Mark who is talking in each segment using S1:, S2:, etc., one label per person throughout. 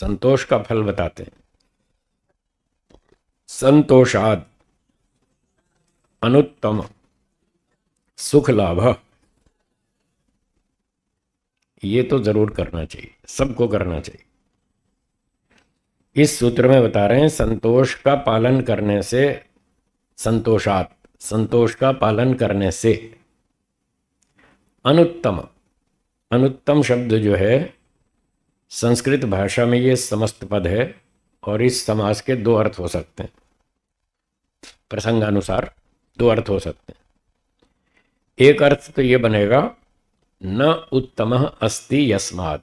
S1: संतोष का फल बताते हैं। संतोषाद अनुत्तम सुख लाभ। ये तो जरूर करना चाहिए, सबको करना चाहिए। इस सूत्र में बता रहे हैं संतोष का पालन करने से, संतोषात, संतोष का पालन करने से। अनुत्तम, अनुत्तम शब्द जो है संस्कृत भाषा में ये समस्त पद है और इस समास के दो अर्थ हो सकते हैं, प्रसंगानुसार दो अर्थ हो सकते हैं। एक अर्थ तो ये बनेगा न उत्तमः अस्ति यस्मात्,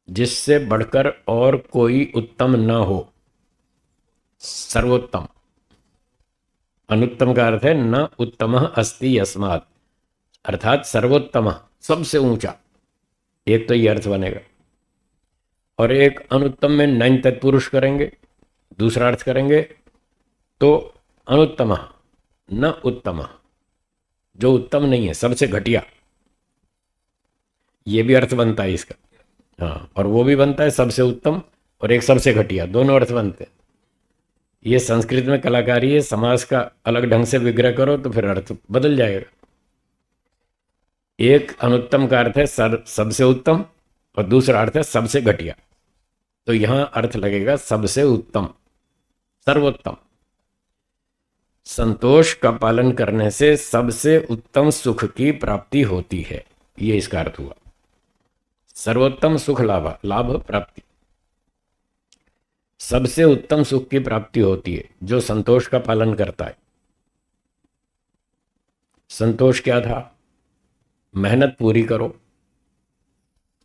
S1: जिससे बढ़कर और कोई उत्तम न हो, सर्वोत्तम। अनुत्तम का अर्थ है न उत्तमः अस्ति यस्मात्, अर्थात सर्वोत्तम, सबसे ऊंचा। एक तो ये अर्थ बनेगा। और एक अनुत्तम में नैन तत्पुरुष करेंगे, दूसरा अर्थ करेंगे तो अनुत्तम न उत्तम, जो उत्तम नहीं है, सबसे घटिया। ये भी अर्थ बनता है इसका। हाँ, और वो भी बनता है सबसे उत्तम और एक सबसे घटिया, दोनों अर्थ बनते हैं। ये संस्कृत में कलाकारी है, समास का अलग ढंग से विग्रह करो तो फिर अर्थ बदल जाएगा। एक अनुत्तम का अर्थ है सबसे उत्तम और दूसरा अर्थ है सबसे घटिया। तो यहां अर्थ लगेगा सबसे उत्तम, सर्वोत्तम। संतोष का पालन करने से सबसे उत्तम सुख की प्राप्ति होती है, ये इसका अर्थ हुआ। सर्वोत्तम सुख लाभ, लाभ प्राप्ति, सबसे उत्तम सुख की प्राप्ति होती है जो संतोष का पालन करता है। संतोष क्या था? मेहनत पूरी करो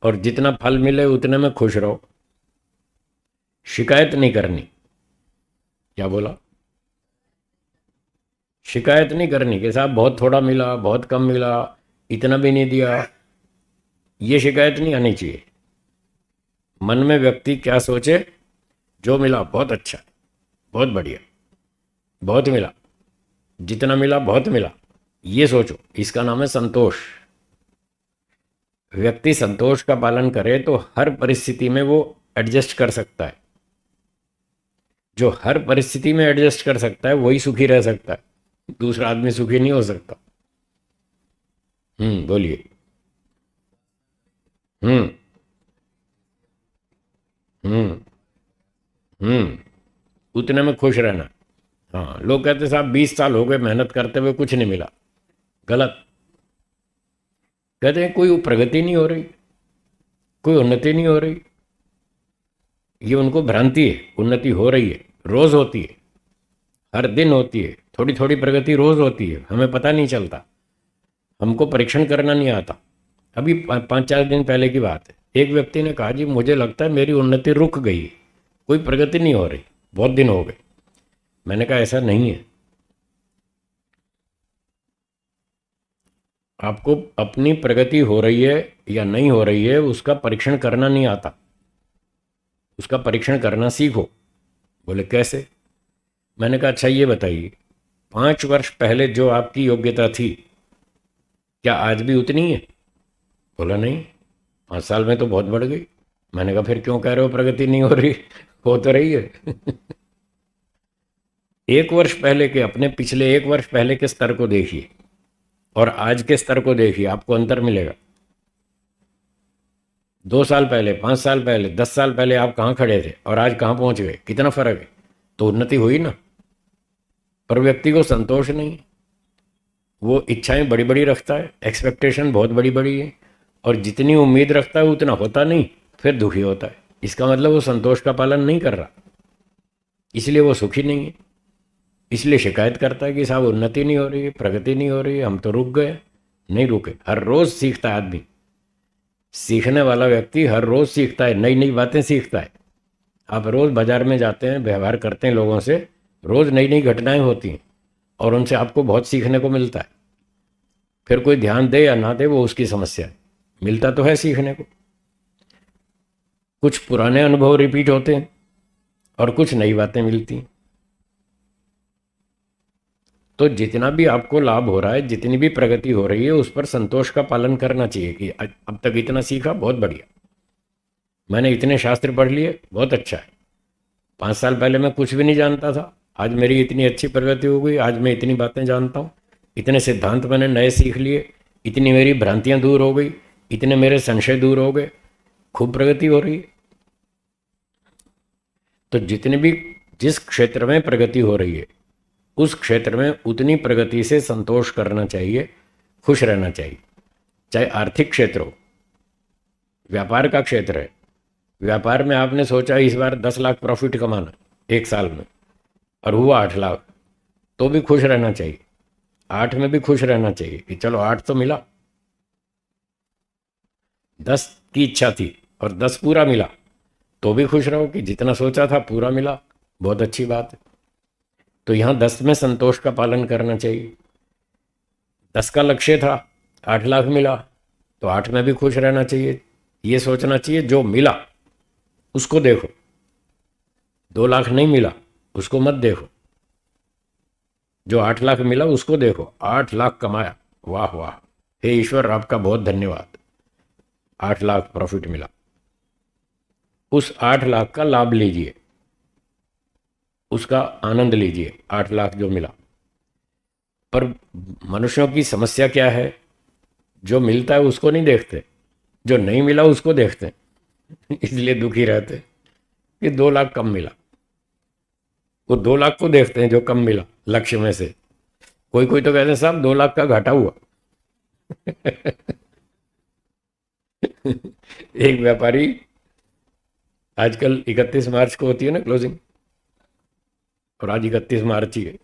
S1: और जितना फल मिले उतने में खुश रहो, शिकायत नहीं करनी। क्या बोला? शिकायत नहीं करनी कि साहब बहुत थोड़ा मिला, बहुत कम मिला, इतना भी नहीं दिया। ये शिकायत नहीं आनी चाहिए। मन में व्यक्ति क्या सोचे, जो मिला बहुत अच्छा है, बहुत बढ़िया, बहुत मिला, जितना मिला बहुत मिला, ये सोचो। इसका नाम है संतोष। व्यक्ति संतोष का पालन करे तो हर परिस्थिति में वो एडजस्ट कर सकता है। जो हर परिस्थिति में एडजस्ट कर सकता है वही सुखी रह सकता है, दूसरा आदमी सुखी नहीं हो सकता। बोलिए। हम्म हम्म उतने में खुश रहना। हाँ, लोग कहते साहब 20 साल हो गए मेहनत करते हुए कुछ नहीं मिला। गलत। कहते हैं कोई प्रगति नहीं हो रही, कोई उन्नति नहीं हो रही। ये उनको भ्रांति है। उन्नति हो रही है, रोज होती है, हर दिन होती है, थोड़ी थोड़ी प्रगति रोज होती है, हमें पता नहीं चलता, हमको परीक्षण करना नहीं आता। अभी 5-4 दिन पहले की बात है, एक व्यक्ति ने कहा जी मुझे लगता है मेरी उन्नति रुक गई है, कोई प्रगति नहीं हो रही, बहुत दिन हो गए। मैंने कहा ऐसा नहीं है। आपको अपनी प्रगति हो रही है या नहीं हो रही है उसका परीक्षण करना नहीं आता, उसका परीक्षण करना सीखो। बोले कैसे? मैंने कहा अच्छा ये बताइए, 5 वर्ष पहले जो आपकी योग्यता थी क्या आज भी उतनी है? बोला नहीं, 5 साल में तो बहुत बढ़ गई। मैंने कहा फिर क्यों कह रहे हो प्रगति नहीं हो रही? हो तो रही है। 1 वर्ष पहले के, अपने पिछले 1 वर्ष पहले के स्तर को देखिए और आज के स्तर को देखिए, आपको अंतर मिलेगा। 2 साल पहले, 5 साल पहले, 10 साल पहले आप कहाँ खड़े थे और आज कहाँ पहुंच गए, कितना फर्क है? तो उन्नति हुई ना। पर व्यक्ति को संतोष नहीं, वो इच्छाएं बड़ी बड़ी रखता है, एक्सपेक्टेशन बहुत बड़ी बड़ी है, और जितनी उम्मीद रखता है उतना होता नहीं, फिर दुखी होता है। इसका मतलब वो संतोष का पालन नहीं कर रहा, इसलिए वो सुखी नहीं है। इसलिए शिकायत करता है कि साहब उन्नति नहीं हो रही है, प्रगति नहीं हो रही है, हम तो रुक गए। नहीं रुके, हर रोज सीखता है आदमी। सीखने वाला व्यक्ति हर रोज सीखता है, नई नई बातें सीखता है। आप रोज बाजार में जाते हैं, व्यवहार करते हैं लोगों से, रोज नई नई घटनाएं होती हैं और उनसे आपको बहुत सीखने को मिलता है। फिर कोई ध्यान दे या ना दे वो उसकी समस्या है, मिलता तो है सीखने को। कुछ पुराने अनुभव रिपीट होते हैं और कुछ नई बातें मिलती हैं। तो जितना भी आपको लाभ हो रहा है, जितनी भी प्रगति हो रही है, उस पर संतोष का पालन करना चाहिए कि अब तक इतना सीखा, बहुत बढ़िया। मैंने इतने शास्त्र पढ़ लिए, बहुत अच्छा है। 5 साल पहले मैं कुछ भी नहीं जानता था, आज मेरी इतनी अच्छी प्रगति हो गई, आज मैं इतनी बातें जानता हूँ, इतने सिद्धांत मैंने नए सीख लिए, इतनी मेरी भ्रांतियाँ दूर हो गई, इतने मेरे संशय दूर हो गए, खूब प्रगति हो रही है। तो जितने भी जिस क्षेत्र में प्रगति हो रही है उस क्षेत्र में उतनी प्रगति से संतोष करना चाहिए, खुश रहना चाहिए। चाहे आर्थिक क्षेत्र हो, व्यापार का क्षेत्र है, व्यापार में आपने सोचा इस बार 10 लाख प्रॉफिट कमाना 1 साल में और हुआ 8 लाख, तो भी खुश रहना चाहिए। 8 में भी खुश रहना चाहिए कि चलो 8 तो मिला, 10 की इच्छा थी और 10 पूरा मिला, तो भी खुश रहो कि जितना सोचा था पूरा मिला, बहुत अच्छी बात है। तो यहाँ 10 में संतोष का पालन करना चाहिए। 10 का लक्ष्य था, 8 लाख मिला, तो 8 में भी खुश रहना चाहिए। ये सोचना चाहिए जो मिला उसको देखो, 2 लाख नहीं मिला उसको मत देखो, जो 8 लाख मिला उसको देखो। 8 लाख कमाया, वाह वाह, हे ईश्वर आपका बहुत धन्यवाद, 8 लाख प्रॉफिट मिला। उस 8 लाख का लाभ लीजिए, उसका आनंद लीजिए, 8 लाख जो मिला। पर मनुष्यों की समस्या क्या है, जो मिलता है उसको नहीं देखते, जो नहीं मिला उसको देखते इसलिए दुखी रहते कि 2 लाख कम मिला। वो 2 लाख को देखते हैं जो कम मिला लक्ष्य में से। कोई कोई तो कहते हैं साहब 2 लाख का घाटा हुआ एक व्यापारी, आजकल 31 मार्च को होती है ना क्लोजिंग, और आज 31 मार्च ही है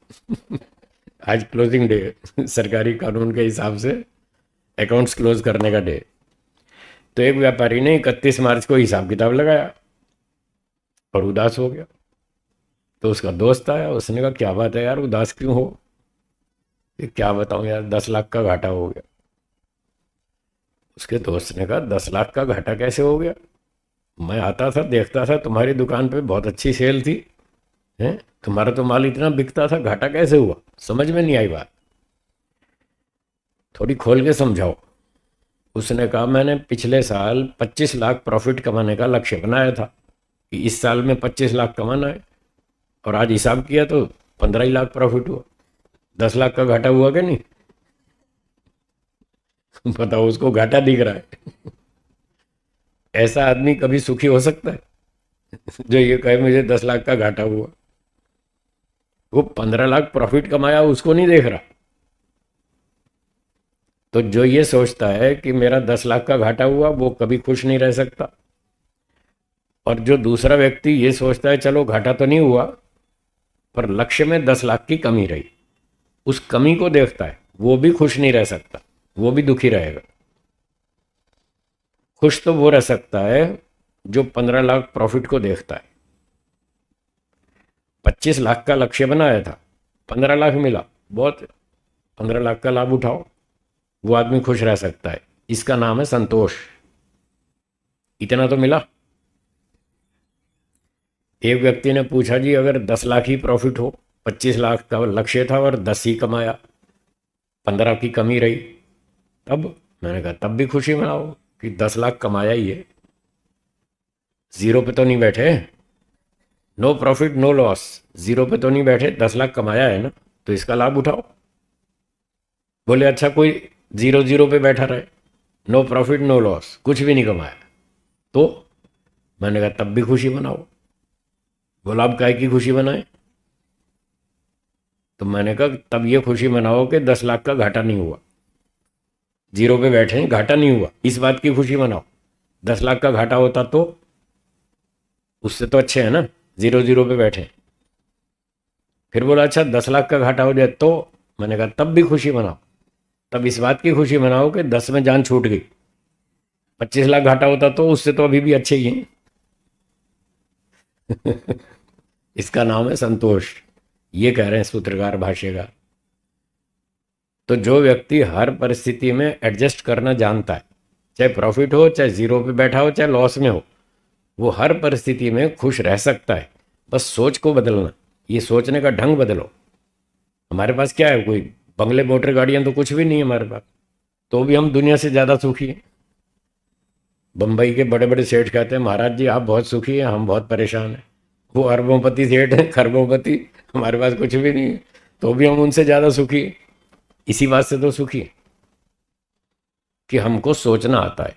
S1: आज क्लोजिंग डे है सरकारी कानून के हिसाब से अकाउंट्स क्लोज करने का डे। तो एक व्यापारी ने 31 मार्च को हिसाब किताब लगाया और उदास हो गया। तो उसका दोस्त आया, उसने कहा क्या बात है यार, उदास क्यों हो? कि क्या बताऊं यार, 10 लाख का घाटा हो गया। उसके दोस्त ने कहा 10 लाख का घाटा कैसे हो गया? मैं आता था, देखता था तुम्हारी दुकान पे बहुत अच्छी सेल थी, हैं, तुम्हारा तो माल इतना बिकता था, घाटा कैसे हुआ? समझ में नहीं आई बात, थोड़ी खोल के समझाओ। उसने कहा मैंने पिछले साल 25 लाख प्रॉफिट कमाने का लक्ष्य बनाया था कि इस साल में 25 लाख कमाना है, और आज हिसाब किया तो 15 ही लाख प्रॉफिट हुआ, 10 लाख का घाटा हुआ कि नहीं? बताओ, उसको घाटा दिख रहा है ऐसा आदमी कभी सुखी हो सकता है जो ये कहे मुझे 10 लाख का घाटा हुआ? वो 15 लाख प्रॉफिट कमाया उसको नहीं देख रहा। तो जो ये सोचता है कि मेरा 10 लाख का घाटा हुआ वो कभी खुश नहीं रह सकता। और जो दूसरा व्यक्ति ये सोचता है चलो घाटा तो नहीं हुआ पर लक्ष्य में 10 लाख की कमी रही, उस कमी को देखता है, वो भी खुश नहीं रह सकता, वो भी दुखी रहेगा। खुश तो वो रह सकता है जो 15 लाख प्रॉफिट को देखता है। 25 लाख का लक्ष्य बनाया था, 15 लाख मिला, बहुत, 15 लाख का लाभ उठाओ, वो आदमी खुश रह सकता है। इसका नाम है संतोष। इतना तो मिला। एक व्यक्ति ने पूछा जी अगर 10 लाख ही प्रॉफिट हो, 25 लाख का लक्ष्य था और 10 ही कमाया, 15 की कमी रही, तब? मैंने कहा तब भी खुशी मनाओ कि 10 लाख कमाया ही है, जीरो पे तो नहीं बैठे, no profit no loss, zero पे तो नहीं बैठे, 10 लाख कमाया है ना, तो इसका लाभ उठाओ। बोले अच्छा कोई 0 पे बैठा रहे, नो प्रॉफिट नो लॉस, कुछ भी नहीं कमाया, तो? मैंने कहा तब भी खुशी मनाओ। बोला आप काय की खुशी मनाए? तो मैंने कहा तब ये खुशी मनाओ कि 10 लाख का घाटा नहीं हुआ, 0 पे बैठे हैं, घाटा नहीं हुआ, इस बात की खुशी मनाओ। 10 लाख का घाटा होता तो उससे तो अच्छे है ना, 0 पे बैठे। फिर बोला अच्छा 10 लाख का घाटा हो जाए तो? मैंने कहा तब भी खुशी मनाओ, तब इस बात की खुशी मनाओ कि 10 में जान छूट गई। 25 लाख घाटा होता तो उससे तो अभी भी अच्छे ही हैं इसका नाम है संतोष, ये कह रहे हैं सूत्रकार भाष्यकार। तो जो व्यक्ति हर परिस्थिति में एडजस्ट करना जानता है, चाहे प्रॉफिट हो, चाहे 0 पे बैठा हो, चाहे लॉस में हो, वो हर परिस्थिति में खुश रह सकता है। बस सोच को बदलना, ये सोचने का ढंग बदलो। हमारे पास क्या है, कोई बंगले मोटर गाड़ियां तो कुछ भी नहीं है हमारे पास, तो भी हम दुनिया से ज़्यादा सुखी हैं। बम्बई के बड़े बड़े सेठ कहते हैं महाराज जी आप बहुत सुखी हैं, हम बहुत परेशान हैं। वो अरबोंपति सेठ हैं, खरबोंपति, हमारे पास कुछ भी नहीं है, तो भी हम उनसे ज़्यादा सुखी हैं। इसी बात से तो सुखी है कि हमको सोचना आता है,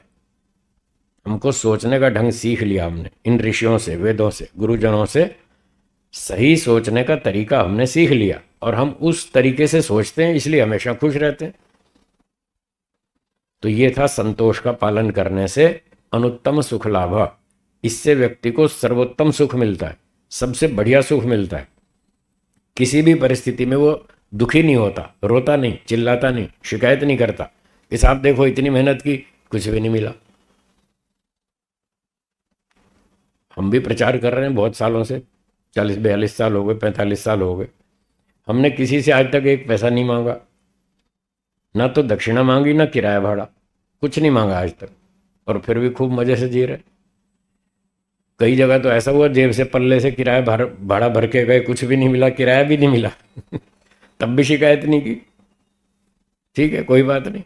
S1: हमको सोचने का ढंग सीख लिया हमने इन ऋषियों से, वेदों से, गुरुजनों से। सही सोचने का तरीका हमने सीख लिया और हम उस तरीके से सोचते हैं, इसलिए हमेशा खुश रहते हैं। तो ये था संतोष का पालन करने से अनुत्तम सुख लाभ। इससे व्यक्ति को सर्वोत्तम सुख मिलता है, सबसे बढ़िया सुख मिलता है। किसी भी परिस्थिति में वो दुखी नहीं होता, रोता नहीं, चिल्लाता नहीं, शिकायत नहीं करता कि साहब देखो इतनी मेहनत की कुछ भी नहीं मिला। हम भी प्रचार कर रहे हैं बहुत सालों से, 40-42 साल हो गए, 45 साल हो गए। हमने किसी से आज तक एक पैसा नहीं मांगा, ना तो दक्षिणा मांगी ना किराया भाड़ा, कुछ नहीं मांगा आज तक, और फिर भी खूब मजे से जी रहे। कई जगह तो ऐसा हुआ जेब से पल्ले से किराया भाड़ा भर के गए, कुछ भी नहीं मिला, किराया भी नहीं मिला तब भी शिकायत नहीं की। ठीक है, कोई बात नहीं।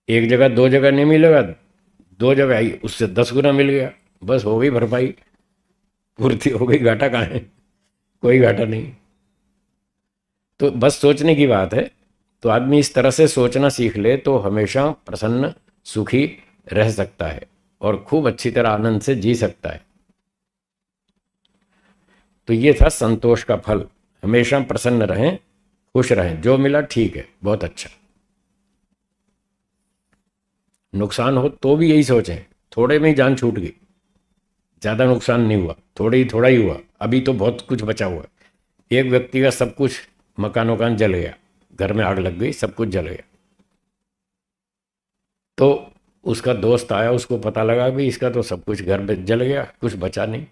S1: एक जगह 2 जगह नहीं मिलेगा, 2 जगह आई, उससे 10 गुना मिल गया, बस हो गई भरपाई, पूर्ति हो गई, घाटा कहाँ है? कोई घाटा नहीं। तो बस सोचने की बात है। तो आदमी इस तरह से सोचना सीख ले तो हमेशा प्रसन्न सुखी रह सकता है और खूब अच्छी तरह आनंद से जी सकता है। तो ये था संतोष का फल। हमेशा प्रसन्न रहें, खुश रहें, जो मिला ठीक है, बहुत अच्छा। नुकसान हो तो भी यही सोचें, थोड़े में ही जान छूट गई, ज़्यादा नुकसान नहीं हुआ, थोड़ा ही हुआ, अभी तो बहुत कुछ बचा हुआ है। एक व्यक्ति का सब कुछ, मकान वकान जल गया, घर में आग लग गई, सब कुछ जल गया। तो उसका दोस्त आया, उसको पता लगा भी इसका तो सब कुछ घर में जल गया, कुछ बचा नहीं।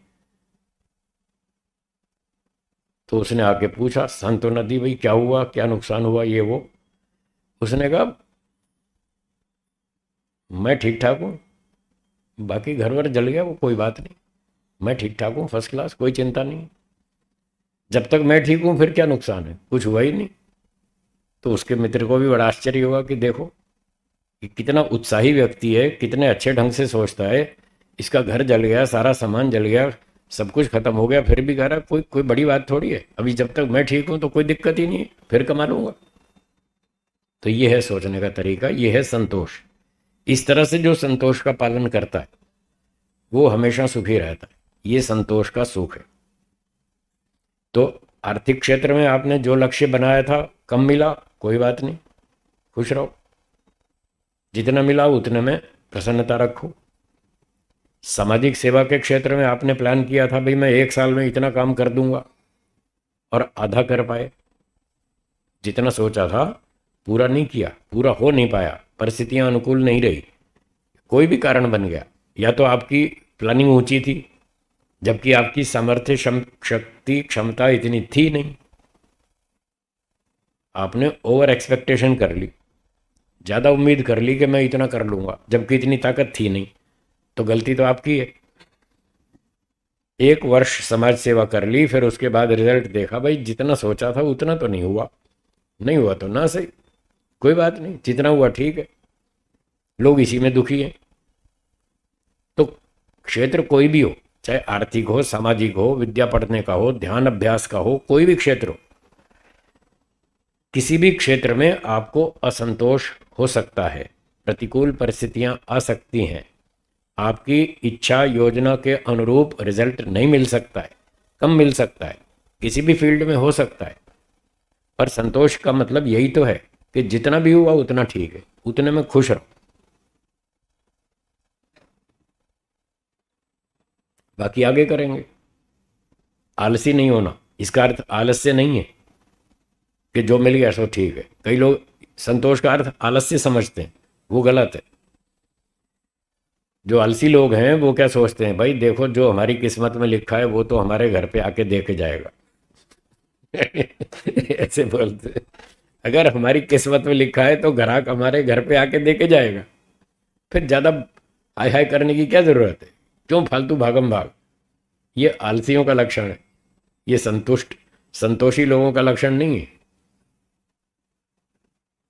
S1: तो उसने आके पूछा, सांत्वना दी, भाई क्या हुआ, क्या नुकसान हुआ, ये वो। उसने कहा मैं ठीक ठाक हूँ, बाकी घर वर जल गया वो कोई बात नहीं, मैं ठीक ठाक हूँ, फर्स्ट क्लास, कोई चिंता नहीं। जब तक मैं ठीक हूँ फिर क्या नुकसान है, कुछ हुआ ही नहीं। तो उसके मित्र को भी बड़ा आश्चर्य हुआ कि देखो कि कितना उत्साही व्यक्ति है, कितने अच्छे ढंग से सोचता है। इसका घर जल गया, सारा सामान जल गया, सब कुछ खत्म हो गया, फिर भी कह रहा कोई कोई बड़ी बात थोड़ी है, अभी जब तक मैं ठीक हूँ तो कोई दिक्कत ही नहीं है, फिर कमा लूंगा। तो ये है सोचने का तरीका, ये है संतोष। इस तरह से जो संतोष का पालन करता है वो हमेशा सुखी रहता है, ये संतोष का सुख है। तो आर्थिक क्षेत्र में आपने जो लक्ष्य बनाया था कम मिला, कोई बात नहीं, खुश रहो, जितना मिला उतने में प्रसन्नता रखो। सामाजिक सेवा के क्षेत्र में आपने प्लान किया था भाई मैं 1 साल में इतना काम कर दूंगा, और आधा कर पाए, जितना सोचा था पूरा नहीं किया, पूरा हो नहीं पाया, परिस्थितियां अनुकूल नहीं रही, कोई भी कारण बन गया, या तो आपकी प्लानिंग ऊंची थी जबकि आपकी सामर्थ्य शक्ति क्षमता इतनी थी नहीं, आपने ओवर एक्सपेक्टेशन कर ली, ज़्यादा उम्मीद कर ली कि मैं इतना कर लूँगा जबकि इतनी ताकत थी नहीं, तो गलती तो आपकी है। 1 वर्ष समाज सेवा कर ली, फिर उसके बाद रिजल्ट देखा भाई जितना सोचा था उतना तो नहीं हुआ, नहीं हुआ तो ना सही, कोई बात नहीं, जितना हुआ ठीक है, लोग इसी में दुखी हैं। तो क्षेत्र कोई भी हो, चाहे आर्थिक हो, सामाजिक हो, विद्या पढ़ने का हो, ध्यान अभ्यास का हो, कोई भी क्षेत्र हो, किसी भी क्षेत्र में आपको असंतोष हो सकता है, प्रतिकूल परिस्थितियां आ सकती हैं, आपकी इच्छा योजना के अनुरूप रिजल्ट नहीं मिल सकता है, कम मिल सकता है, किसी भी फील्ड में हो सकता है। पर संतोष का मतलब यही तो है कि जितना भी हुआ उतना ठीक है, उतने में खुश रहो, बाकी आगे करेंगे। आलसी नहीं होना, इसका अर्थ आलस्य नहीं है कि जो मिल गया सो ठीक है। कई लोग संतोष का अर्थ आलस्य समझते हैं, वो गलत है। जो आलसी लोग हैं वो क्या सोचते हैं, भाई देखो जो हमारी किस्मत में लिखा है वो तो हमारे घर पे आके दे के जाएगा ऐसे बोलते हैं। अगर हमारी किस्मत में लिखा है तो ग्राहक हमारे घर पे आके दे के जाएगा, फिर ज़्यादा हाय हाय करने की क्या ज़रूरत है, क्यों फालतू भागम भाग। ये आलसियों का लक्षण है, ये संतोषी लोगों का लक्षण नहीं है।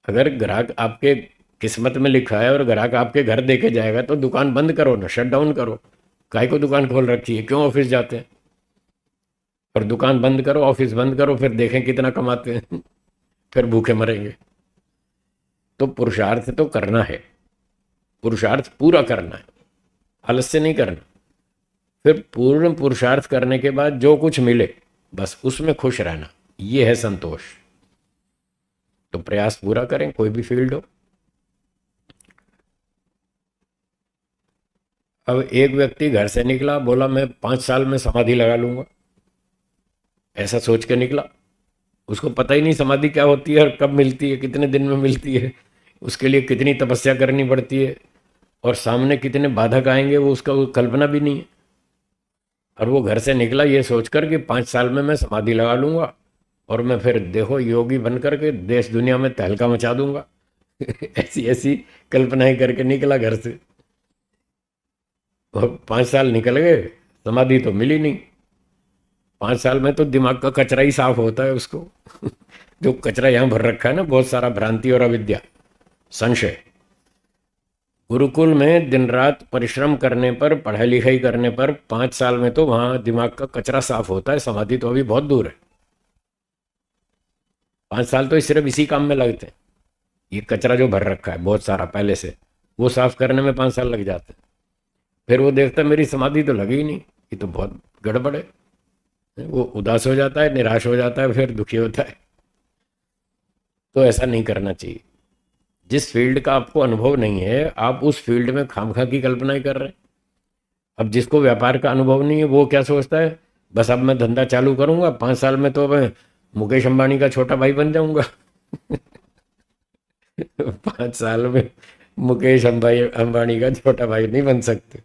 S1: अगर ग्राहक आपके किस्मत में लिखा है और ग्राहक आपके घर देके जाएगा तो दुकान बंद करो ना, शट डाउन करो। काहे को दुकान खोल रखी है, क्यों ऑफिस जाते हैं? और दुकान बंद करो, ऑफिस बंद करो, फिर देखें कितना कमाते हैं। फिर भूखे मरेंगे। तो पुरुषार्थ तो करना है, पुरुषार्थ पूरा करना है, आलस्य नहीं करना। फिर पूर्ण पुरुषार्थ करने के बाद जो कुछ मिले बस उसमें खुश रहना, ये है संतोष। तो प्रयास पूरा करें, कोई भी फील्ड हो। अब एक व्यक्ति घर से निकला, बोला मैं 5 साल में समाधि लगा लूंगा, ऐसा सोच के निकला। उसको पता ही नहीं समाधि क्या होती है और कब मिलती है, कितने दिन में मिलती है, उसके लिए कितनी तपस्या करनी पड़ती है और सामने कितने बाधक आएंगे, वो उसका वो कल्पना भी नहीं है। और वो घर से निकला ये सोचकर कि 5 साल में मैं समाधि लगा लूंगा और मैं फिर देखो योगी बन करके देश दुनिया में तहलका मचा दूंगा। ऐसी ऐसी कल्पनाएं करके निकला घर से, और 5 साल निकल गए, समाधि तो मिली नहीं। 5 साल में तो दिमाग का कचरा ही साफ होता है उसको। जो कचरा यहाँ भर रखा है ना, बहुत सारा भ्रांति और अविद्या, संशय। गुरुकुल में दिन रात परिश्रम करने पर, पढ़ाई लिखाई करने पर 5 साल में तो वहां दिमाग का कचरा साफ होता है। समाधि तो अभी बहुत दूर है। 5 साल तो सिर्फ इसी काम में लगते हैं। ये कचरा जो भर रखा है बहुत सारा पहले से, वो साफ करने में 5 साल लग जाते हैं। फिर वो देखता मेरी समाधि तो लगी ही नहीं, ये तो बहुत गड़बड़ है। वो उदास हो जाता है, निराश हो जाता है, फिर दुखी होता है। तो ऐसा नहीं करना चाहिए। जिस फील्ड का आपको अनुभव नहीं है, आप उस फील्ड में खामखा की कल्पनाएं कर रहे हैं। अब जिसको व्यापार का अनुभव नहीं है वो क्या सोचता है, बस अब मैं धंधा चालू करूंगा, 5 साल में तो मैं मुकेश अंबानी का छोटा भाई बन जाऊंगा। 5 साल में मुकेश अंबानी का छोटा भाई नहीं बन सकते।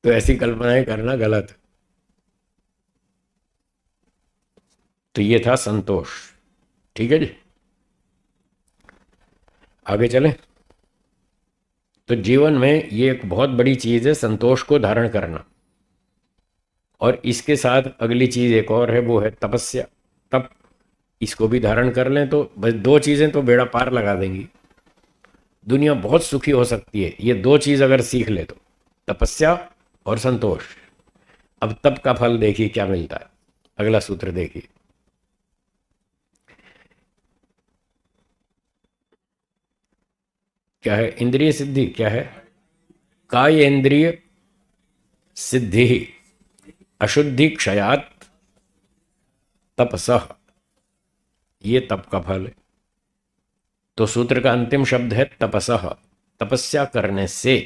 S1: तो ऐसी कल्पनाएं करना गलत है। तो ये था संतोष। ठीक है जी, आगे चलें। तो जीवन में ये एक बहुत बड़ी चीज है संतोष को धारण करना। और इसके साथ अगली चीज एक और है, वो है तपस्या, तप। इसको भी धारण कर लें तो बस 2 चीजें तो बेड़ा पार लगा देंगी। दुनिया बहुत सुखी हो सकती है ये 2 चीज अगर सीख ले तो, तपस्या और संतोष। अब तप का फल देखिए क्या मिलता है। अगला सूत्र देखिए, क्या है? इंद्रिय सिद्धि क्या है? काय इंद्रिय सिद्धि अशुद्धि क्षयात तपसः। ये तप का फल है। तो सूत्र का अंतिम शब्द है तपसः। तपस्या करने से,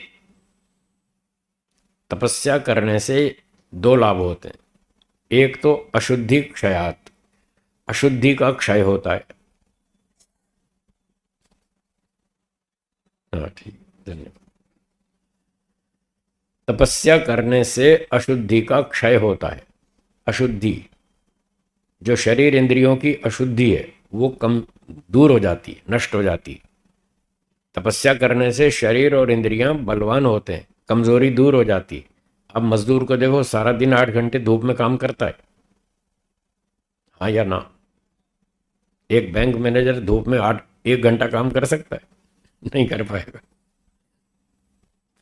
S1: तपस्या करने से 2 लाभ होते हैं। एक तो अशुद्धि क्षयात, अशुद्धि का क्षय होता है। हाँ ठीक, धन्यवाद। तपस्या करने से अशुद्धि का क्षय होता है। अशुद्धि, जो शरीर इंद्रियों की अशुद्धि है वो कम दूर हो जाती है, नष्ट हो जाती है। तपस्या करने से शरीर और इंद्रियां बलवान होते हैं, कमजोरी दूर हो जाती है। अब मजदूर को देखो, सारा दिन 8 घंटे धूप में काम करता है, हाँ या ना? एक बैंक मैनेजर धूप में 1 घंटा काम कर सकता है? नहीं कर पाएगा।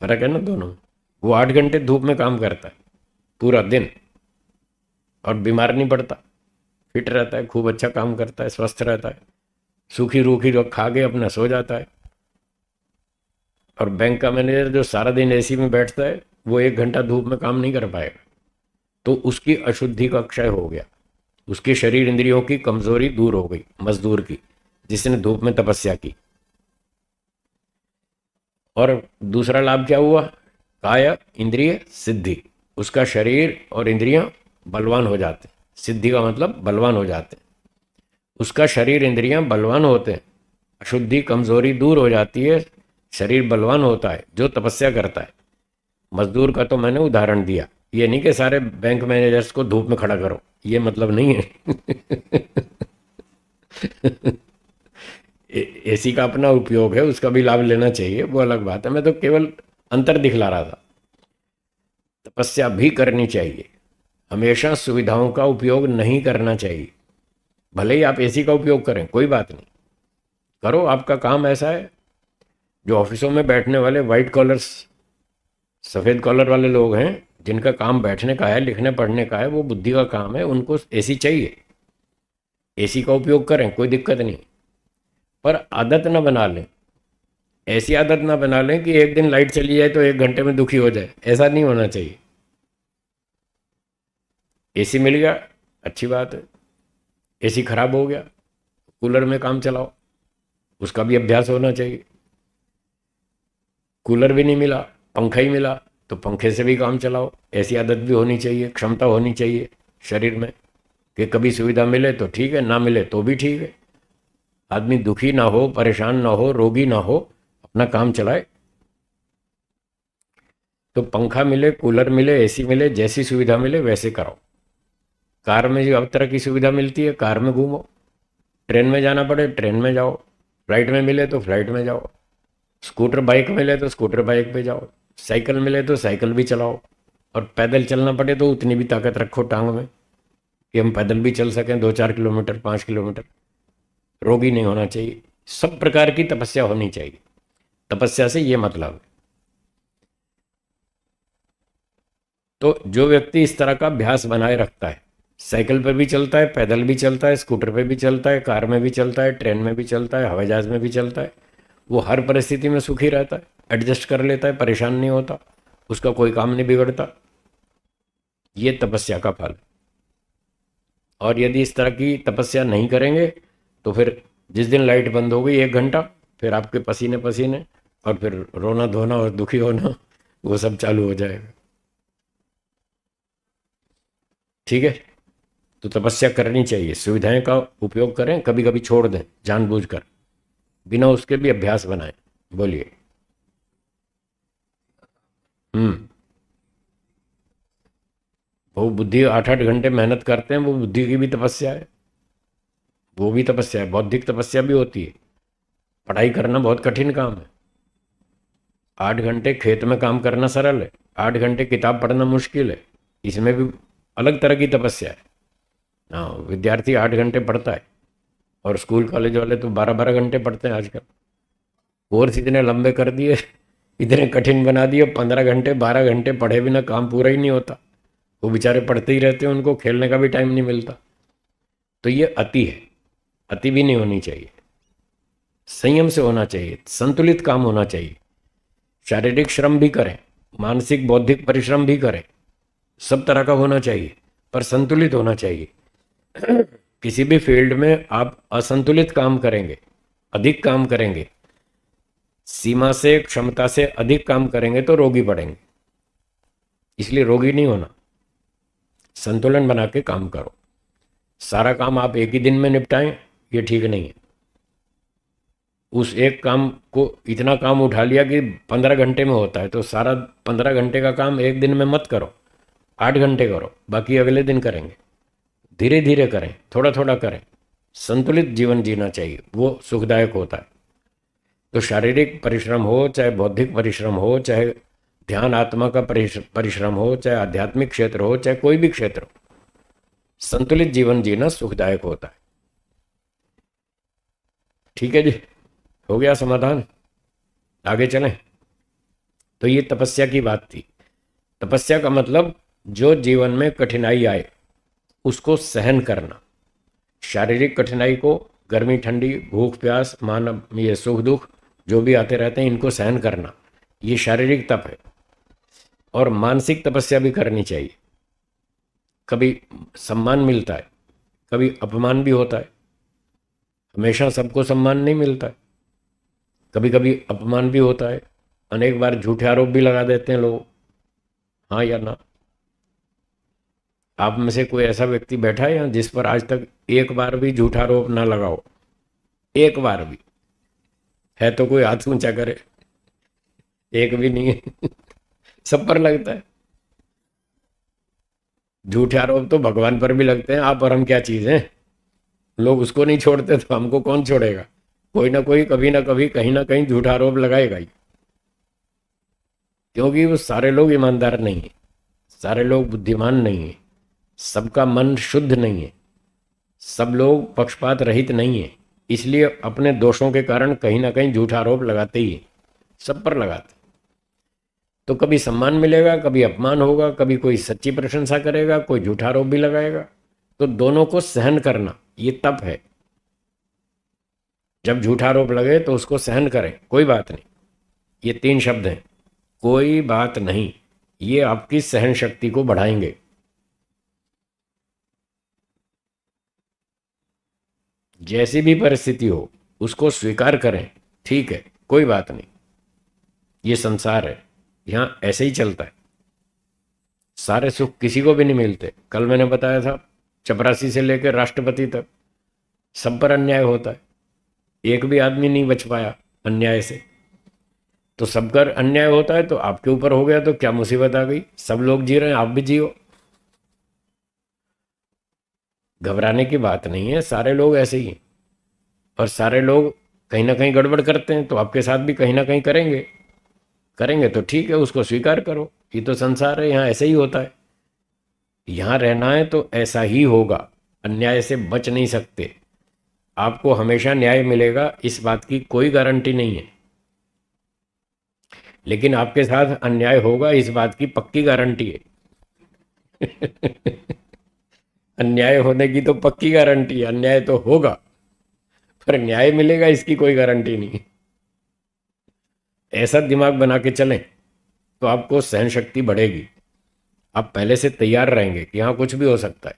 S1: फर्क है ना दोनों में। वो 8 घंटे धूप में काम करता है पूरा दिन और बीमार नहीं पड़ता, फिट रहता है, खूब अच्छा काम करता है, स्वस्थ रहता है, सूखी रूखी जो खा के अपना सो जाता है। और बैंक का मैनेजर जो सारा दिन एसी में बैठता है वो 1 घंटा धूप में काम नहीं कर पाएगा। तो उसकी अशुद्धि का क्षय हो गया, उसके शरीर इंद्रियों की कमजोरी दूर हो गई मजदूर की, जिसने धूप में तपस्या की। और दूसरा लाभ क्या हुआ? काय इंद्रिय सिद्धि, उसका शरीर और इंद्रियां बलवान हो जाते हैं। सिद्धि का मतलब बलवान हो जाते हैं। उसका शरीर इंद्रियां बलवान होते हैं, अशुद्धि कमजोरी दूर हो जाती है, शरीर बलवान होता है जो तपस्या करता है। मजदूर का तो मैंने उदाहरण दिया, ये नहीं कि सारे बैंक मैनेजर्स को धूप में खड़ा करो, ये मतलब नहीं है। एसी का अपना उपयोग है, उसका भी लाभ लेना चाहिए, वो अलग बात है। मैं तो केवल अंतर दिखला रहा था। तपस्या भी करनी चाहिए, हमेशा सुविधाओं का उपयोग नहीं करना चाहिए। भले ही आप एसी का उपयोग करें, कोई बात नहीं, करो, आपका काम ऐसा है, जो ऑफिसों में बैठने वाले वाइट कॉलर्स, सफ़ेद कॉलर वाले लोग हैं, जिनका काम बैठने का है, लिखने पढ़ने का है, वो बुद्धि का काम है, उनको एसी चाहिए। एसी का उपयोग करें, कोई दिक्कत नहीं, पर आदत ना बना लें। ऐसी आदत ना बना लें कि एक दिन लाइट चली जाए तो 1 घंटे में दुखी हो जाए, ऐसा नहीं होना चाहिए। एसी मिल गया, अच्छी बात है। एसी खराब हो गया, कूलर में काम चलाओ, उसका भी अभ्यास होना चाहिए। कूलर भी नहीं मिला, पंखा ही मिला, तो पंखे से भी काम चलाओ। ऐसी आदत भी होनी चाहिए, क्षमता होनी चाहिए शरीर में कि कभी सुविधा मिले तो ठीक है, ना मिले तो भी ठीक है। आदमी दुखी ना हो, परेशान ना हो, रोगी ना हो, अपना काम चलाए। तो पंखा मिले, कूलर मिले, एसी मिले, जैसी सुविधा मिले वैसे करो। कार में जो अब तरह की सुविधा मिलती है, कार में घूमो। ट्रेन में जाना पड़े, ट्रेन में जाओ। फ्लाइट में मिले तो फ्लाइट में जाओ। स्कूटर बाइक मिले तो स्कूटर बाइक पे जाओ। साइकिल मिले तो साइकिल भी चलाओ। और पैदल चलना पड़े तो उतनी भी ताकत रखो टांग में कि हम पैदल भी चल सकें 2-4 किलोमीटर, 5 किलोमीटर। रोगी नहीं होना चाहिए। सब प्रकार की तपस्या होनी चाहिए। तपस्या से ये मतलब है। तो जो व्यक्ति इस तरह का अभ्यास बनाए रखता है, साइकिल पर भी चलता है, पैदल भी चलता है, स्कूटर पे भी चलता है, कार में भी चलता है, ट्रेन में भी चलता है, हवाई जहाज में भी चलता है, वो हर परिस्थिति में सुखी रहता है, एडजस्ट कर लेता है, परेशान नहीं होता, उसका कोई काम नहीं बिगड़ता। ये तपस्या का फल है। और यदि इस तरह की तपस्या नहीं करेंगे तो फिर जिस दिन लाइट बंद हो गई 1 घंटा, फिर आपके पसीने पसीने, और फिर रोना धोना और दुखी होना, वो सब चालू हो जाएगा। ठीक है। तो तपस्या करनी चाहिए, सुविधाएं का उपयोग करें, कभी कभी छोड़ दें जानबूझकर, बिना उसके भी अभ्यास बनाएं। बोलिए। हम्म। वो बुद्धि 8-8 घंटे मेहनत करते हैं, वो बुद्धि की भी तपस्या है। वो भी तपस्या है, बौद्धिक तपस्या भी होती है। पढ़ाई करना बहुत कठिन काम है। 8 घंटे खेत में काम करना सरल है, 8 घंटे किताब पढ़ना मुश्किल है। इसमें भी अलग तरह की तपस्या है। हाँ, विद्यार्थी 8 घंटे पढ़ता है, और स्कूल कॉलेज वाले तो 12-12 घंटे पढ़ते हैं आजकल। कोर्स इतने लंबे कर दिए, इतने कठिन बना दिए, 15 घंटे 12 घंटे पढ़े बिना काम पूरा ही नहीं होता। वो बेचारे पढ़ते ही रहते हैं, उनको खेलने का भी टाइम नहीं मिलता। तो ये अति है, अति भी नहीं होनी चाहिए। संयम से होना चाहिए, संतुलित काम होना चाहिए। शारीरिक श्रम भी करें, मानसिक बौद्धिक परिश्रम भी करें, सब तरह का होना चाहिए, पर संतुलित होना चाहिए। किसी भी फील्ड में आप असंतुलित काम करेंगे, अधिक काम करेंगे, सीमा से क्षमता से अधिक काम करेंगे तो रोगी पड़ेंगे। इसलिए रोगी नहीं होना, संतुलन बना के काम करो। सारा काम आप एक ही दिन में निपटाएं, ये ठीक नहीं है। उस एक काम को इतना काम उठा लिया कि 15 घंटे में होता है, तो सारा 15 घंटे का काम एक दिन में मत करो, 8 घंटे करो, बाकी अगले दिन करेंगे। धीरे धीरे करें, थोड़ा थोड़ा करें। संतुलित जीवन जीना चाहिए, वो सुखदायक होता है। तो शारीरिक परिश्रम हो, चाहे बौद्धिक परिश्रम हो, चाहे ध्यान आत्मा का परिश्रम हो, चाहे आध्यात्मिक क्षेत्र हो, चाहे कोई भी क्षेत्र हो, संतुलित जीवन जीना सुखदायक होता है। ठीक है जी, हो गया समाधान। आगे चलें। तो ये तपस्या की बात थी। तपस्या का मतलब जो जीवन में कठिनाई आए उसको सहन करना। शारीरिक कठिनाई को, गर्मी ठंडी, भूख प्यास, मानव ये सुख दुख जो भी आते रहते हैं, इनको सहन करना, ये शारीरिक तप है। और मानसिक तपस्या भी करनी चाहिए। कभी सम्मान मिलता है, कभी अपमान भी होता है। हमेशा सबको सम्मान नहीं मिलता है, कभी कभी अपमान भी होता है। अनेक बार झूठे आरोप भी लगा देते हैं लोग। हाँ या ना? आप में से कोई ऐसा व्यक्ति बैठा है यहाँ जिस पर आज तक एक बार भी झूठा आरोप ना लगाओ? एक बार भी है तो कोई हाथ ऊंचा करे। एक भी नहीं है। सब पर लगता है। झूठे आरोप तो भगवान पर भी लगते हैं। आप और हम क्या चीज हैं? लोग उसको नहीं छोड़ते तो हमको कौन छोड़ेगा? कोई ना कोई कभी ना कभी कहीं ना कहीं झूठा आरोप लगाएगा ही। क्योंकि वो सारे लोग ईमानदार नहीं है, सारे लोग बुद्धिमान नहीं है, सबका मन शुद्ध नहीं है, सब लोग पक्षपात रहित नहीं है। इसलिए अपने दोषों के कारण कहीं ना कहीं झूठा आरोप लगाते ही है। सब पर लगाते। तो कभी सम्मान मिलेगा, कभी अपमान होगा, कभी कोई सच्ची प्रशंसा करेगा, कोई झूठा आरोप भी लगाएगा। तो दोनों को सहन करना ये तप है। जब झूठा आरोप लगे तो उसको सहन करें, कोई बात नहीं। ये 3 शब्द हैं, कोई बात नहीं। ये आपकी सहन शक्ति को बढ़ाएंगे। जैसी भी परिस्थिति हो उसको स्वीकार करें, ठीक है, कोई बात नहीं, ये संसार है, यहां ऐसे ही चलता है। सारे सुख किसी को भी नहीं मिलते। कल मैंने बताया था, चपरासी से लेकर राष्ट्रपति तक सब पर अन्याय होता है। एक भी आदमी नहीं बच पाया अन्याय से। तो सब पर अन्याय होता है, तो आपके ऊपर हो गया तो क्या मुसीबत आ गई? सब लोग जी रहे हैं, आप भी जियो। घबराने की बात नहीं है, सारे लोग ऐसे ही हैं। और सारे लोग कहीं ना कहीं गड़बड़ करते हैं, तो आपके साथ भी कहीं ना कहीं करेंगे। करेंगे तो ठीक है, उसको स्वीकार करो, ये तो संसार है, यहाँ ऐसे ही होता है। यहाँ रहना है तो ऐसा ही होगा, अन्याय से बच नहीं सकते। आपको हमेशा न्याय मिलेगा, इस बात की कोई गारंटी नहीं है। लेकिन आपके साथ अन्याय होगा, इस बात की पक्की गारंटी है। अन्याय होने की तो पक्की गारंटी है, अन्याय तो होगा, पर न्याय मिलेगा इसकी कोई गारंटी नहीं। ऐसा दिमाग बना के चलें तो आपको सहन शक्ति बढ़ेगी। आप पहले से तैयार रहेंगे कि हाँ कुछ भी हो सकता है।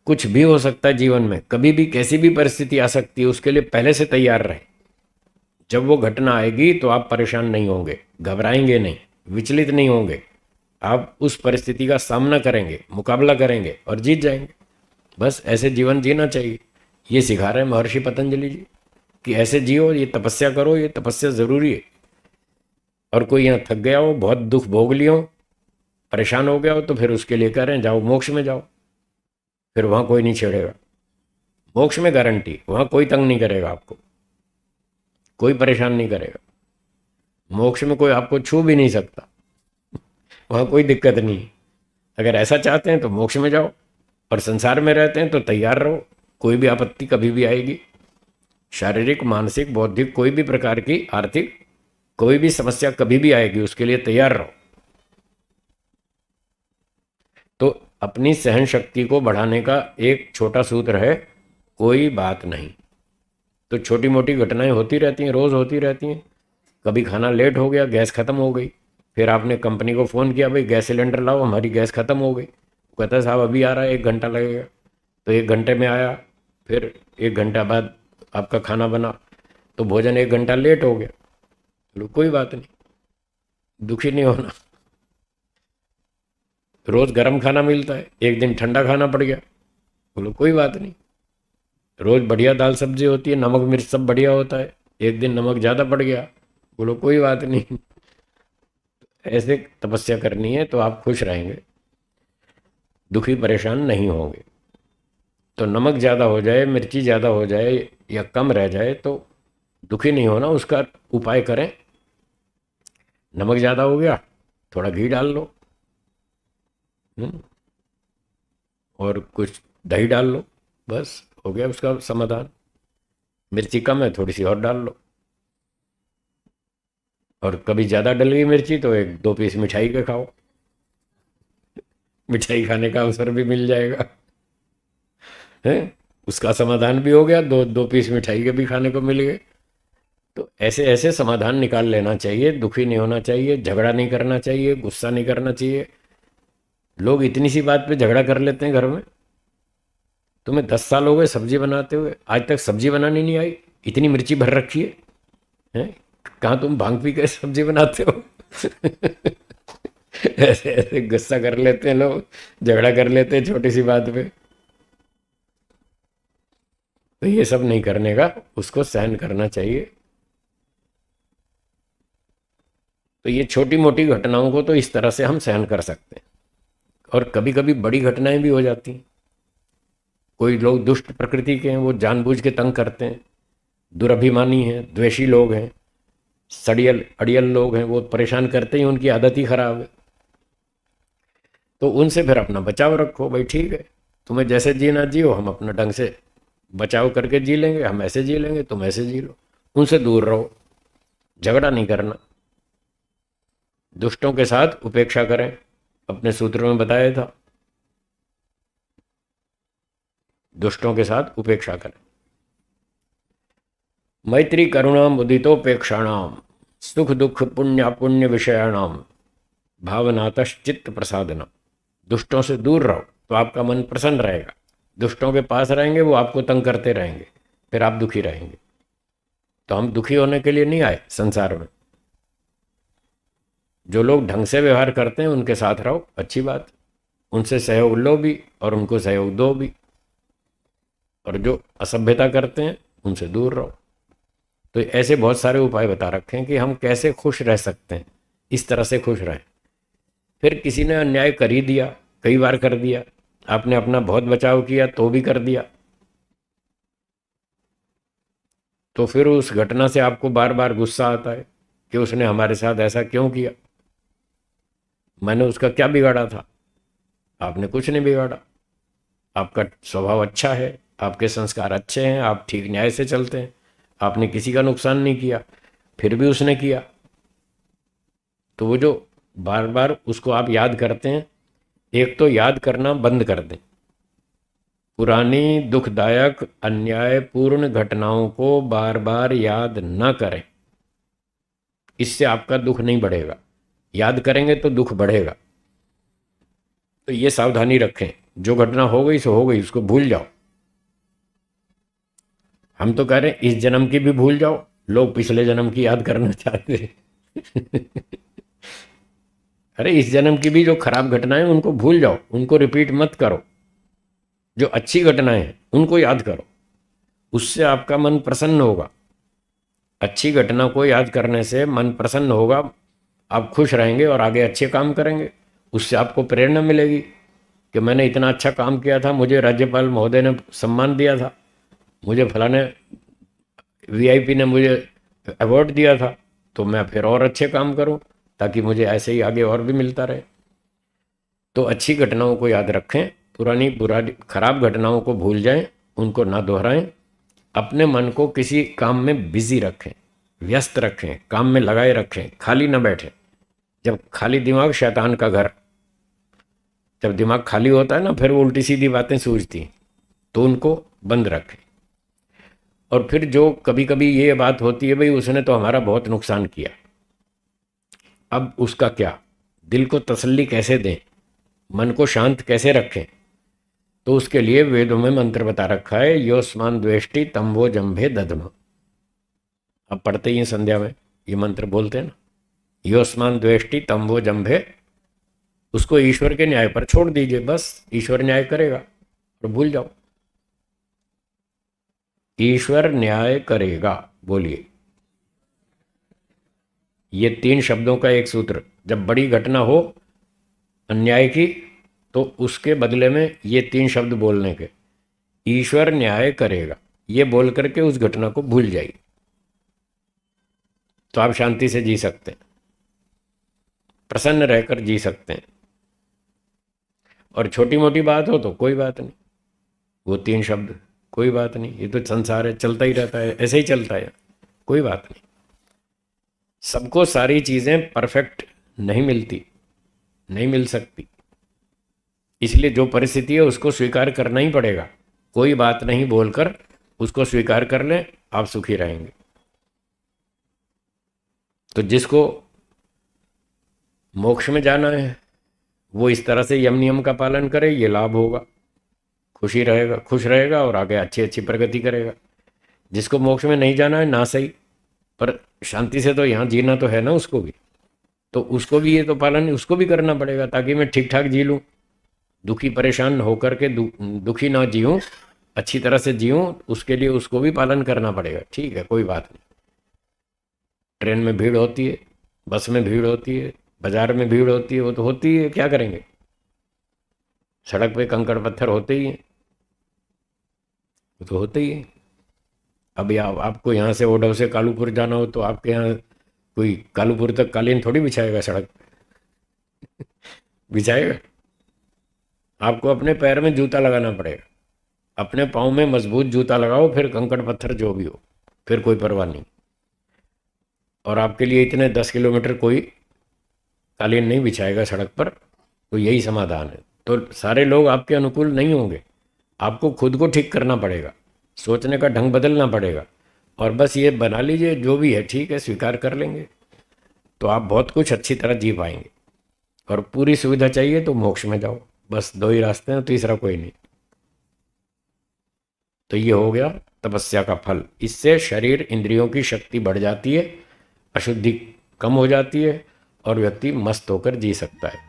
S1: कुछ भी हो सकता है जीवन में, कभी भी कैसी भी परिस्थिति आ सकती है, उसके लिए पहले से तैयार रहें। जब वो घटना आएगी तो आप परेशान नहीं होंगे, घबराएंगे नहीं, विचलित नहीं होंगे। आप उस परिस्थिति का सामना करेंगे, मुकाबला करेंगे और जीत जाएंगे। बस ऐसे जीवन जीना चाहिए। ये सिखा रहे हैं महर्षि पतंजलि जी कि ऐसे जियो, ये तपस्या करो, ये तपस्या ज़रूरी है। और कोई यहाँ थक गया हो, बहुत दुख भोग लिया हो, परेशान हो गया हो, तो फिर उसके लिए कह रहे हैं जाओ मोक्ष में जाओ, फिर वहाँ कोई नहीं छेड़ेगा। मोक्ष में गारंटी, वहाँ कोई तंग नहीं करेगा आपको, कोई परेशान नहीं करेगा। मोक्ष में कोई आपको छू भी नहीं सकता, वहाँ कोई दिक्कत नहीं। अगर ऐसा चाहते हैं तो मोक्ष में जाओ, और संसार में रहते हैं तो तैयार रहो, कोई भी आपत्ति कभी भी आएगी। शारीरिक, मानसिक, बौद्धिक, कोई भी प्रकार की, आर्थिक कोई भी समस्या कभी भी आएगी, उसके लिए तैयार रहो। तो अपनी सहन शक्ति को बढ़ाने का एक छोटा सूत्र है, कोई बात नहीं। तो छोटी मोटी घटनाएं होती रहती हैं, रोज होती रहती हैं। कभी खाना लेट हो गया, गैस खत्म हो गई, फिर आपने कंपनी को फ़ोन किया, भाई गैस सिलेंडर लाओ, हमारी गैस खत्म हो गई। कहता है साहब अभी आ रहा है, 1 घंटा लगेगा। तो 1 घंटे में आया, फिर 1 घंटा बाद आपका खाना बना, तो भोजन 1 घंटा लेट हो गया। बोलो कोई बात नहीं, दुखी नहीं होना। रोज गर्म खाना मिलता है, एक दिन ठंडा खाना पड़ गया, बोलो कोई बात नहीं। रोज बढ़िया दाल सब्जी होती है, नमक मिर्च सब बढ़िया होता है, एक दिन नमक ज़्यादा पड़ गया, बोलो कोई बात नहीं। ऐसे तपस्या करनी है तो आप खुश रहेंगे, दुखी परेशान नहीं होंगे। तो नमक ज़्यादा हो जाए, मिर्ची ज़्यादा हो जाए या कम रह जाए तो दुखी नहीं होना, उसका उपाय करें। नमक ज़्यादा हो गया, थोड़ा घी डाल लो, और कुछ दही डाल लो, बस हो गया उसका समाधान। मिर्ची कम है, थोड़ी सी और डाल लो। और कभी ज़्यादा डल गई मिर्ची तो 1-2 पीस मिठाई के खाओ, मिठाई खाने का अवसर भी मिल जाएगा, है, उसका समाधान भी हो गया, 2 पीस मिठाई के भी खाने को मिल गए। तो ऐसे ऐसे समाधान निकाल लेना चाहिए, दुखी नहीं होना चाहिए, झगड़ा नहीं करना चाहिए, गुस्सा नहीं करना चाहिए। लोग इतनी सी बात पे झगड़ा कर लेते हैं घर में। तुम्हें 10 साल हो गए सब्जी बनाते हुए, आज तक सब्जी बनानी नहीं आई, इतनी मिर्ची भर रखी है, हैं? कहाँ तुम भांग पी के सब्जी बनाते हो? ऐसे ऐसे गुस्सा कर लेते हैं लोग, झगड़ा कर लेते हैं छोटी सी बात पे। तो ये सब नहीं करने का, उसको सहन करना चाहिए। तो ये छोटी मोटी घटनाओं को तो इस तरह से हम सहन कर सकते हैं। और कभी कभी बड़ी घटनाएं भी हो जाती हैं। कोई लोग दुष्ट प्रकृति के हैं, वो जानबूझ के तंग करते हैं, दुरभिमानी हैं, द्वेषी लोग हैं, सड़ियल अड़ियल लोग हैं, वो परेशान करते ही, उनकी आदत ही खराब है। तो उनसे फिर अपना बचाव रखो, भाई ठीक है, तुम्हें जैसे जीना जियो, हम अपना ढंग से बचाव करके जी लेंगे, हम ऐसे जी लेंगे, तुम ऐसे जी लो। उनसे दूर रहो। झगड़ा नहीं करना, दुष्टों के साथ उपेक्षा करें, अपने सूत्र में बताया था, दुष्टों के साथ उपेक्षा करें। मैत्री करुणा मुदितोपेक्षाणाम सुख दुख पुण्य पुण्य विषयाणाम भावनातश्चित्त प्रसादना। दुष्टों से दूर रहो तो आपका मन प्रसन्न रहेगा, दुष्टों के पास रहेंगे वो आपको तंग करते रहेंगे, फिर आप दुखी रहेंगे। तो हम दुखी होने के लिए नहीं आए संसार में। जो लोग ढंग से व्यवहार करते हैं उनके साथ रहो, अच्छी बात, उनसे सहयोग लो भी और उनको सहयोग दो भी, और जो असभ्यता करते हैं उनसे दूर रहो। तो ऐसे बहुत सारे उपाय बता रखे हैं कि हम कैसे खुश रह सकते हैं, इस तरह से खुश रहें। फिर किसी ने अन्याय कर ही दिया, कई बार कर दिया, आपने अपना बहुत बचाव किया तो भी कर दिया, तो फिर उस घटना से आपको बार बार गुस्सा आता है कि उसने हमारे साथ ऐसा क्यों किया, मैंने उसका क्या बिगाड़ा था। आपने कुछ नहीं बिगाड़ा, आपका स्वभाव अच्छा है, आपके संस्कार अच्छे हैं, आप ठीक न्याय से चलते हैं, आपने किसी का नुकसान नहीं किया, फिर भी उसने किया। तो वो जो बार बार उसको आप याद करते हैं, एक तो याद करना बंद कर दें, पुरानी दुखदायक अन्यायपूर्ण घटनाओं को बार बार याद न करें, इससे आपका दुख नहीं बढ़ेगा, याद करेंगे तो दुख बढ़ेगा। तो ये सावधानी रखें, जो घटना हो गई सो हो गई, उसको भूल जाओ। हम तो कह रहे हैं इस जन्म की भी भूल जाओ, लोग पिछले जन्म की याद करना चाहते हैं। अरे इस जन्म की भी जो खराब घटनाएं उनको भूल जाओ, उनको रिपीट मत करो, जो अच्छी घटनाएं हैं उनको याद करो, उससे आपका मन प्रसन्न होगा। अच्छी घटना को याद करने से मन प्रसन्न होगा, आप खुश रहेंगे और आगे अच्छे काम करेंगे, उससे आपको प्रेरणा मिलेगी कि मैंने इतना अच्छा काम किया था, मुझे राज्यपाल महोदय ने सम्मान दिया था, मुझे फलाने वीआईपी ने मुझे अवार्ड दिया था, तो मैं फिर और अच्छे काम करूं ताकि मुझे ऐसे ही आगे और भी मिलता रहे। तो अच्छी घटनाओं को याद रखें, पुरानी बुरा खराब घटनाओं को भूल जाएं, उनको ना दोहराएं। अपने मन को किसी काम में बिजी रखें, व्यस्त रखें, काम में लगाए रखें, खाली ना बैठें। जब खाली दिमाग शैतान का घर, जब दिमाग खाली होता है ना, फिर वो उल्टी सीधी बातें सूझती हैं, तो उनको बंद रखें। और फिर जो कभी कभी ये बात होती है, भाई उसने तो हमारा बहुत नुकसान किया, अब उसका क्या, दिल को तसल्ली कैसे दें, मन को शांत कैसे रखें, तो उसके लिए वेदों में मंत्र बता रखा है, योस्मान द्वेष्टि तम्भो जंभे दधम। अब पढ़ते ही हैं संध्या में, ये मंत्र बोलते हैं ना, योस्मान द्वेष्टि तम्भो जंभे, उसको ईश्वर के न्याय पर छोड़ दीजिए, बस ईश्वर न्याय करेगा, और भूल जाओ, ईश्वर न्याय करेगा। बोलिए, ये 3 शब्दों का एक सूत्र। जब बड़ी घटना हो अन्याय की, तो उसके बदले में ये 3 शब्द बोलने के, ईश्वर न्याय करेगा, ये बोल करके उस घटना को भूल जाइए, तो आप शांति से जी सकते हैं, प्रसन्न रहकर जी सकते हैं। और छोटी मोटी बात हो तो कोई बात नहीं, वो 3 शब्द, कोई बात नहीं, ये तो संसार है, चलता ही रहता है, ऐसे ही चलता है, कोई बात नहीं। सबको सारी चीज़ें परफेक्ट नहीं मिलती, नहीं मिल सकती, इसलिए जो परिस्थिति है उसको स्वीकार करना ही पड़ेगा। कोई बात नहीं बोलकर उसको स्वीकार कर लें, आप सुखी रहेंगे। तो जिसको मोक्ष में जाना है वो इस तरह से यम नियम का पालन करे, ये लाभ होगा, खुशी रहेगा, खुश रहेगा और आगे अच्छी अच्छी प्रगति करेगा। जिसको मोक्ष में नहीं जाना है ना सही, पर शांति से तो यहाँ जीना तो है ना उसको भी, तो उसको भी ये तो पालन उसको भी करना पड़ेगा, ताकि मैं ठीक ठाक जी लूँ, दुखी परेशान होकर के दुखी ना जीऊँ, अच्छी तरह से जीऊँ, उसके लिए उसको भी पालन करना पड़ेगा। ठीक है, कोई बात नहीं। ट्रेन में भीड़ होती है, बस में भीड़ होती है, बाजार में भीड़ होती है, वो तो होती है, क्या करेंगे, सड़क पे कंकड़ पत्थर होते ही हैं, वो तो होते ही हैं। अभी आपको यहाँ से ओडव से कालूपुर जाना हो तो आपके यहाँ कोई कालूपुर तक कालीन थोड़ी बिछाएगा, सड़क बिछाएगा, आपको अपने पैर में जूता लगाना पड़ेगा, अपने पाँव में मजबूत जूता लगाओ, फिर कंकड़ पत्थर जो भी हो, फिर कोई परवाह नहीं। और आपके लिए इतने 10 किलोमीटर कोई कालीन नहीं बिछाएगा सड़क पर, तो यही समाधान है। तो सारे लोग आपके अनुकूल नहीं होंगे, आपको खुद को ठीक करना पड़ेगा, सोचने का ढंग बदलना पड़ेगा, और बस ये बना लीजिए जो भी है ठीक है, स्वीकार कर लेंगे, तो आप बहुत कुछ अच्छी तरह जी पाएंगे। और पूरी सुविधा चाहिए तो मोक्ष में जाओ, बस दो ही रास्ते हैं, तीसरा कोई नहीं। तो ये हो गया तपस्या का फल। इससे शरीर इंद्रियों की शक्ति बढ़ जाती है, अशुद्धि कम हो जाती है, और व्यक्ति मस्त होकर जी सकता है।